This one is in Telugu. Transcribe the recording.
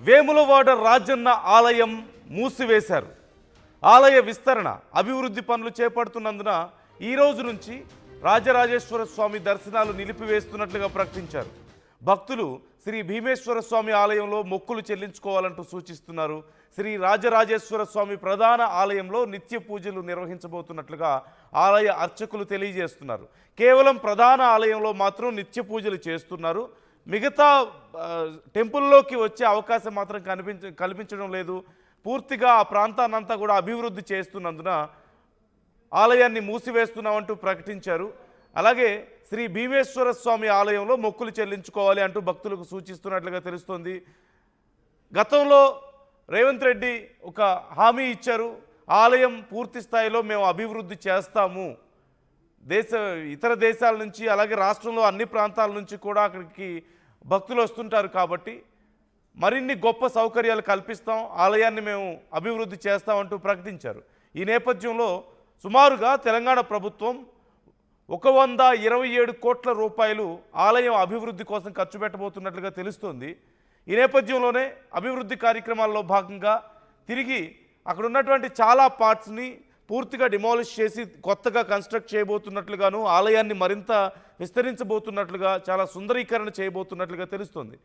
వేములవాడ రాజన్న ఆలయం మూసివేశారు. ఆలయ విస్తరణ అభివృద్ధి పనులు చేపడుతున్నందున ఈ రోజు నుంచి రాజరాజేశ్వర స్వామి దర్శనాలు నిలిపివేస్తున్నట్లుగా ప్రకటించారు. భక్తులు శ్రీ భీమేశ్వర స్వామి ఆలయంలో మొక్కులు చెల్లించుకోవాలంటూ సూచిస్తున్నారు. శ్రీ రాజరాజేశ్వర స్వామి ప్రధాన ఆలయంలో నిత్య పూజలు నిర్వహించబోతున్నట్లుగా ఆలయ అర్చకులు తెలియజేస్తున్నారు. కేవలం ప్రధాన ఆలయంలో మాత్రం నిత్య పూజలు చేస్తున్నారు. మిగతా టెంపుల్లోకి వచ్చే అవకాశం మాత్రం కల్పించడం లేదు. పూర్తిగా ఆ ప్రాంతాన్నంతా కూడా అభివృద్ధి చేస్తున్నందున ఆలయాన్ని మూసివేస్తున్నామంటూ ప్రకటించారు. అలాగే శ్రీ భీమేశ్వర స్వామి ఆలయంలో మొక్కులు చెల్లించుకోవాలి అంటూ భక్తులకు సూచిస్తున్నట్లుగా తెలుస్తోంది. గతంలో రేవంత్ రెడ్డి ఒక హామీ ఇచ్చారు. ఆలయం పూర్తి స్థాయిలో మేము అభివృద్ధి చేస్తాము, ఇతర దేశాల నుంచి అలాగే రాష్ట్రంలో అన్ని ప్రాంతాల నుంచి కూడా అక్కడికి భక్తులు వస్తుంటారు కాబట్టి మరిన్ని గొప్ప సౌకర్యాలు కల్పిస్తాం, ఆలయాన్ని మేము అభివృద్ధి చేస్తామంటూ ప్రకటించారు. ఈ నేపథ్యంలో సుమారుగా తెలంగాణ ప్రభుత్వం 127 కోట్ల రూపాయలు ఆలయం అభివృద్ధి కోసం ఖర్చు పెట్టబోతున్నట్లుగా తెలుస్తోంది. ఈ నేపథ్యంలోనే అభివృద్ధి కార్యక్రమాల్లో భాగంగా తిరిగి అక్కడ ఉన్నటువంటి చాలా పార్ట్స్ని పూర్తిగా డిమాలిష్ చేసి కొత్తగా కన్స్ట్రక్ట్ చేయబోతున్నట్లుగాను, ఆలయాన్ని మరింత విస్తరించబోతున్నట్లుగా, చాలా సుందరీకరణ చేయబోతున్నట్లుగా తెలుస్తోంది.